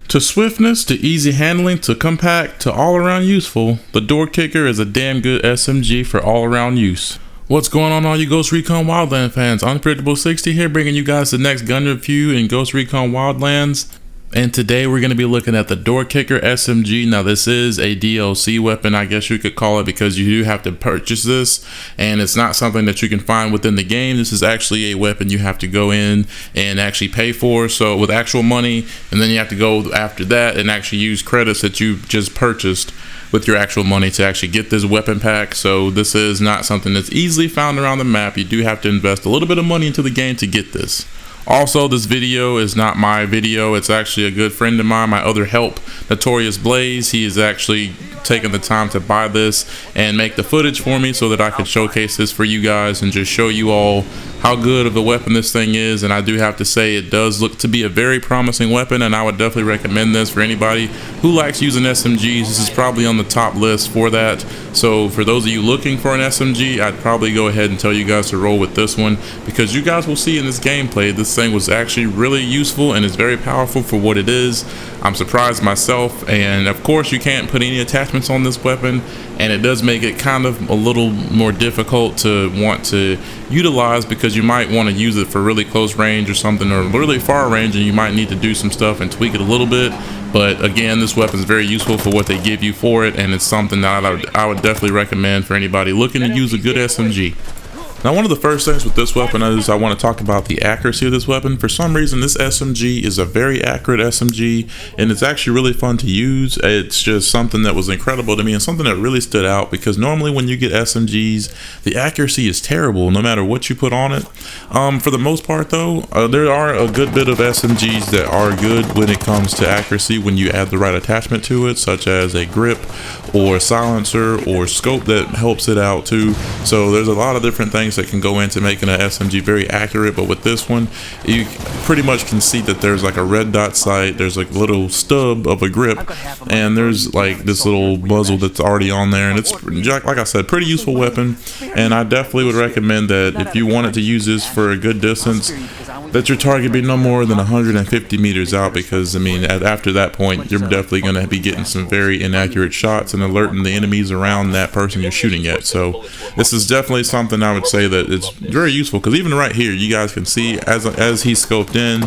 To swiftness, to easy handling, to compact, to all around useful, the DoorKicker is a damn good SMG for all around use. What's going on, all you Ghost Recon Wildland fans? Unpredictable 60 here, bringing you guys the next gun review in Ghost Recon Wildlands. And today we're going to be looking at the DoorKicker SMG. Now this is a DLC weapon, I guess you could call it, because you do have to purchase this, and it's not something that you can find within the game. This is actually a weapon you have to go in and actually pay for, so with actual money, and then you have to go after that and actually use credits that you just purchased with your actual money to actually get this weapon pack. So this is not something that's easily found around the map. You do have to invest a little bit of money into the game to get this. Also, this video is not my video. It's actually a good friend of mine, my other help, Notorious Blaze. He is actually taking the time to buy this and make the footage for me so that I can showcase this for you guys and just show you all how good of a weapon this thing is. And I do have to say, it does look to be a very promising weapon, and I would definitely recommend this for anybody who likes using SMGs. This is probably on the top list for that. So for those of you looking for an SMG, I'd probably go ahead and tell you guys to roll with this one, because you guys will see in this gameplay this thing was actually really useful and is very powerful for what it is. I'm surprised myself, and of course you can't put any attachments on this weapon, and it does make it kind of a little more difficult to want to utilize, because you might want to use it for really close range or something, or really far range, and you might need to do some stuff and tweak it a little bit. But again, this weapon is very useful for what they give you for it, and it's something that I would definitely recommend for anybody looking to use a good SMG. Now, one of the first things with this weapon is I want to talk about the accuracy of this weapon. For some reason, this SMG is a very accurate SMG, and it's actually really fun to use. It's just something that was incredible to me and something that really stood out, because normally when you get SMGs, the accuracy is terrible no matter what you put on it. For the most part though, there are a good bit of SMGs that are good when it comes to accuracy when you add the right attachment to it, such as a grip or silencer or scope that helps it out too. So there's a lot of different things that can go into making an SMG very accurate. But with this one, you pretty much can see that there's like a red dot sight, there's like a little stub of a grip, and there's like this little muzzle that's already on there, and it's, like I said, pretty useful weapon. And I definitely would recommend that if you wanted to use this for a good distance, that your target be no more than 150 meters out, because I mean, after that point you're definitely going to be getting some very inaccurate shots and alerting the enemies around that person you're shooting at. So this is definitely something I would say that it's very useful, because even right here you guys can see as he's scoped in,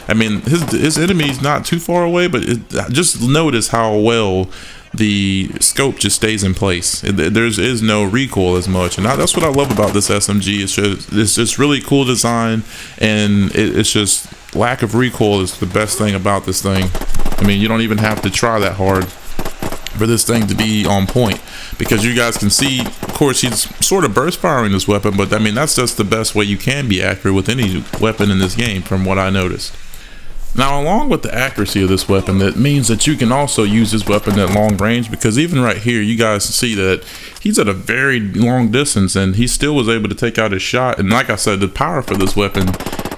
I mean his enemy's not too far away, but just notice how well the scope just stays in place. There is no recoil as much, and that's what I love about this SMG. It's just really cool design, and it's just lack of recoil is the best thing about this thing. I mean, you don't even have to try that hard for this thing to be on point, because you guys can see, of course, he's sort of burst firing this weapon, but I mean that's just the best way you can be accurate with any weapon in this game from what I noticed. Now, along with the accuracy of this weapon, that means that you can also use this weapon at long range, because even right here you guys see that he's at a very long distance and he still was able to take out his shot. And like I said, the power for this weapon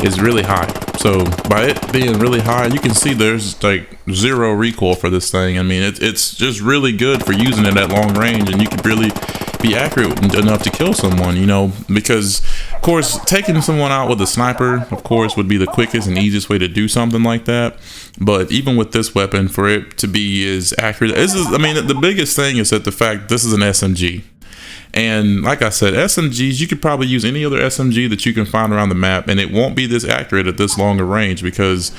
is really high. So by it being really high, you can see there's like zero recoil for this thing. I mean, it's just really good for using it at long range, and you can really be accurate enough to kill someone, you know, because of course taking someone out with a sniper of course would be the quickest and easiest way to do something like that. But even with this weapon, for it to be as accurate, I mean, the biggest thing is that the fact this is an SMG. And like I said, SMGs, you could probably use any other SMG that you can find around the map, and it won't be this accurate at this longer range, because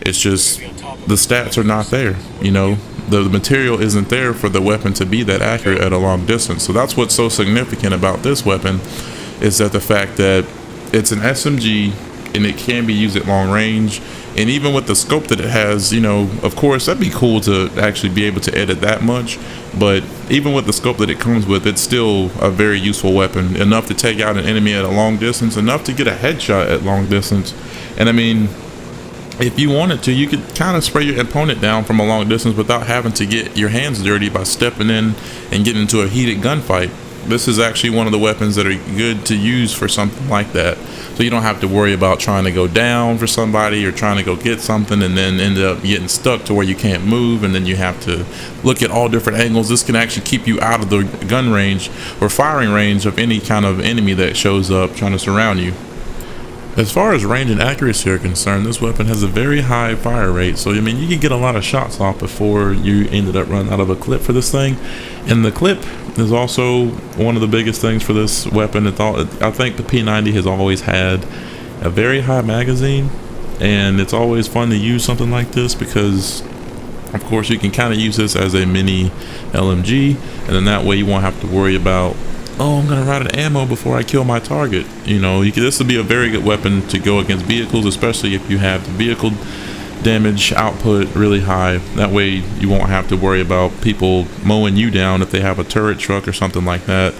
it's just the stats are not there, you know. The material isn't there for the weapon to be that accurate at a long distance. So that's what's so significant about this weapon, is that the fact that it's an SMG and it can be used at long range. And even with the scope that it has, you know, of course that'd be cool to actually be able to edit that much, but even with the scope that it comes with, it's still a very useful weapon, enough to take out an enemy at a long distance, enough to get a headshot at long distance. And I mean, if you wanted to, you could kind of spray your opponent down from a long distance without having to get your hands dirty by stepping in and getting into a heated gunfight. This is actually one of the weapons that are good to use for something like that. So you don't have to worry about trying to go down for somebody or trying to go get something and then end up getting stuck to where you can't move, and then you have to look at all different angles. This can actually keep you out of the gun range or firing range of any kind of enemy that shows up trying to surround you. As far as range and accuracy are concerned, this weapon has a very high fire rate, so I mean you can get a lot of shots off before you ended up running out of a clip for this thing. And the clip is also one of the biggest things for this weapon. I think the P90 has always had a very high magazine, and it's always fun to use something like this because of course you can kind of use this as a mini LMG, and then that way you won't have to worry about, oh, I'm gonna run out of ammo before I kill my target. You know, this would be a very good weapon to go against vehicles, especially if you have the vehicle damage output really high. That way you won't have to worry about people mowing you down if they have a turret truck or something like that.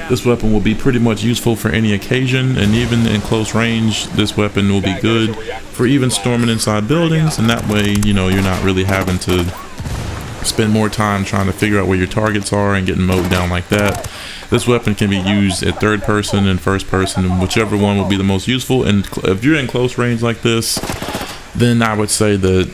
This weapon will be pretty much useful for any occasion, and even in close range this weapon will be good for even storming inside buildings, and that way, you know, you're not really having to spend more time trying to figure out where your targets are and getting mowed down like that. This weapon can be used at third person and first person, and whichever one will be the most useful. And if you're in close range like this, then I would say that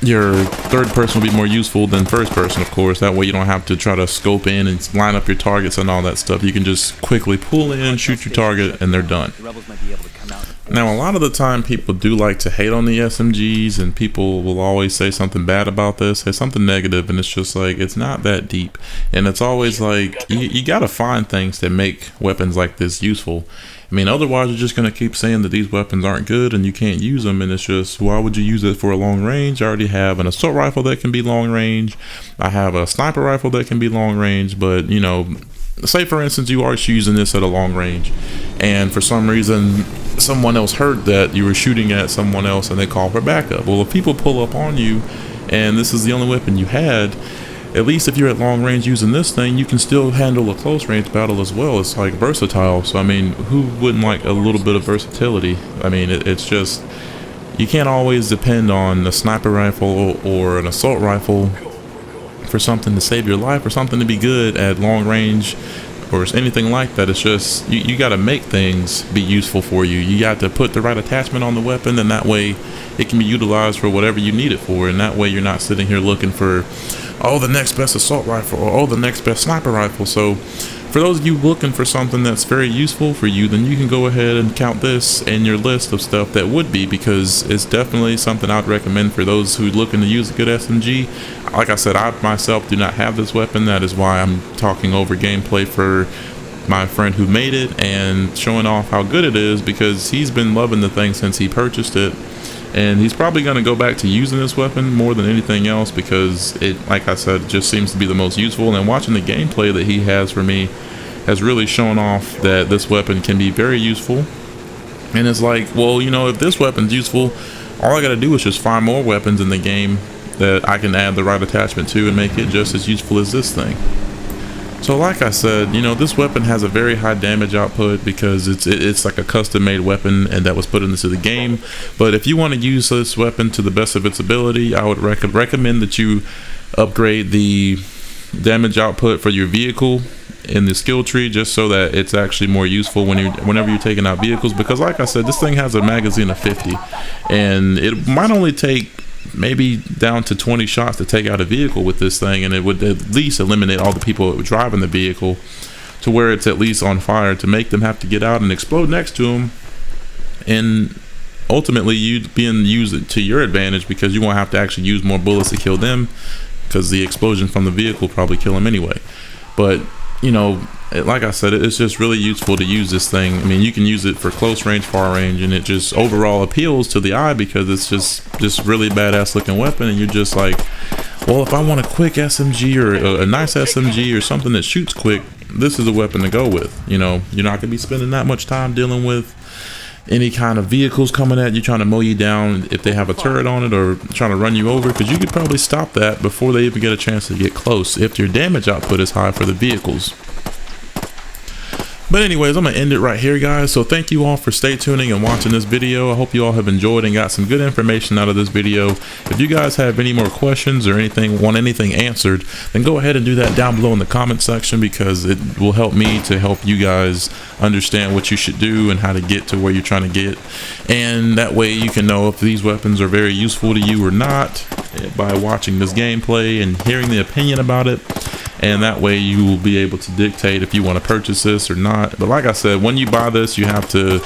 your third person will be more useful than first person, of course. That way you don't have to try to scope in and line up your targets and all that stuff. You can just quickly pull in, shoot your target, and they're done. Now, a lot of the time people do like to hate on the SMGs, and people will always say something bad about this, say something negative, and it's just like, it's not that deep. And it's always like, you gotta find things that make weapons like this useful. I mean, otherwise you're just going to keep saying that these weapons aren't good and you can't use them, and it's just, why would you use it for a long range? I already have an assault rifle that can be long range. I have a sniper rifle that can be long range, but you know, say for instance you are using this at a long range and for some reason someone else heard that you were shooting at someone else and they call for backup. Well, if people pull up on you and this is the only weapon you had, at least if you're at long range using this thing, you can still handle a close range battle as well. It's like versatile. So I mean, who wouldn't like a little bit of versatility? I mean, it's just, you can't always depend on a sniper rifle or an assault rifle for something to save your life or something to be good at long range or anything like that. It's just, you got to make things be useful for you. You got to put the right attachment on the weapon, and that way it can be utilized for whatever you need it for. And that way you're not sitting here looking for, oh, the next best assault rifle, or oh, the next best sniper rifle. So for those of you looking for something that's very useful for you, then you can go ahead and count this in your list of stuff that would be, because it's definitely something I'd recommend for those who are looking to use a good SMG. Like I said, I myself do not have this weapon. That is why I'm talking over gameplay for my friend who made it and showing off how good it is, because he's been loving the thing since he purchased it. And he's probably going to go back to using this weapon more than anything else, because it, like I said, just seems to be the most useful. And watching the gameplay that he has for me has really shown off that this weapon can be very useful. And it's like, well, you know, if this weapon's useful, all I got to do is just find more weapons in the game that I can add the right attachment to and make it just as useful as this thing. So like I said, you know, this weapon has a very high damage output because it's like a custom made weapon and that was put into the game. But if you want to use this weapon to the best of its ability, I would recommend that you upgrade the damage output for your vehicle in the skill tree, just so that it's actually more useful whenever you're taking out vehicles. Because like I said, this thing has a magazine of 50 and it might only take maybe down to 20 shots to take out a vehicle with this thing, and it would at least eliminate all the people driving the vehicle to where it's at least on fire, to make them have to get out and explode next to them, and ultimately you being used to your advantage, because you won't have to actually use more bullets to kill them, because the explosion from the vehicle will probably kill them anyway. But you know, like I said, it's just really useful to use this thing. I mean, you can use it for close range, far range, and it just overall appeals to the eye because it's just really badass looking weapon. And you're just like, well, if I want a quick SMG or a nice SMG or something that shoots quick, this is a weapon to go with. You know, you're not gonna be spending that much time dealing with any kind of vehicles coming at you trying to mow you down if they have a turret on it or trying to run you over, because you could probably stop that before they even get a chance to get close if your damage output is high for the vehicles. But anyways, I'm gonna end it right here, guys. So thank you all for stay tuning and watching this video. I hope you all have enjoyed and got some good information out of this video. If you guys have any more questions or want anything answered, then go ahead and do that down below in the comment section, because it will help me to help you guys understand what you should do and how to get to where you're trying to get. And that way you can know if these weapons are very useful to you or not by watching this gameplay and hearing the opinion about it. And that way you will be able to dictate if you want to purchase this or not. But like I said, when you buy this, you have to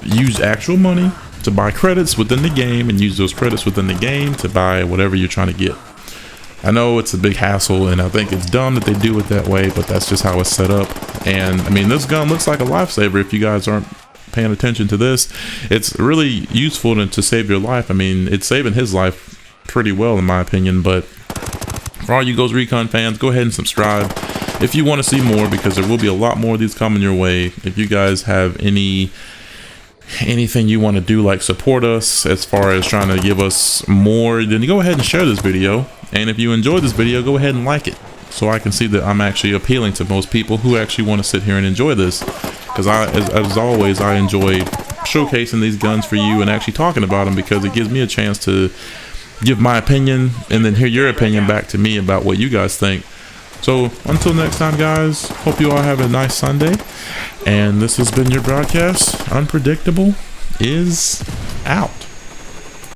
use actual money to buy credits within the game and use those credits within the game to buy whatever you're trying to get. I know it's a big hassle, and I think it's dumb that they do it that way, but that's just how it's set up. And I mean, this gun looks like a lifesaver. If you guys aren't paying attention to this, it's really useful to save your life. I mean, it's saving his life pretty well in my opinion. But for all you Ghost Recon fans, go ahead and subscribe if you want to see more, because there will be a lot more of these coming your way. If you guys have anything you want to do, like support us as far as trying to give us more, then go ahead and share this video. And if you enjoyed this video, go ahead and like it, so I can see that I'm actually appealing to most people who actually want to sit here and enjoy this. Because as always, I enjoy showcasing these guns for you and actually talking about them, because it gives me a chance to give my opinion and then hear your opinion back to me about what you guys think. So until next time, guys, hope you all have a nice Sunday. And this has been your broadcast. Unpredictable is out.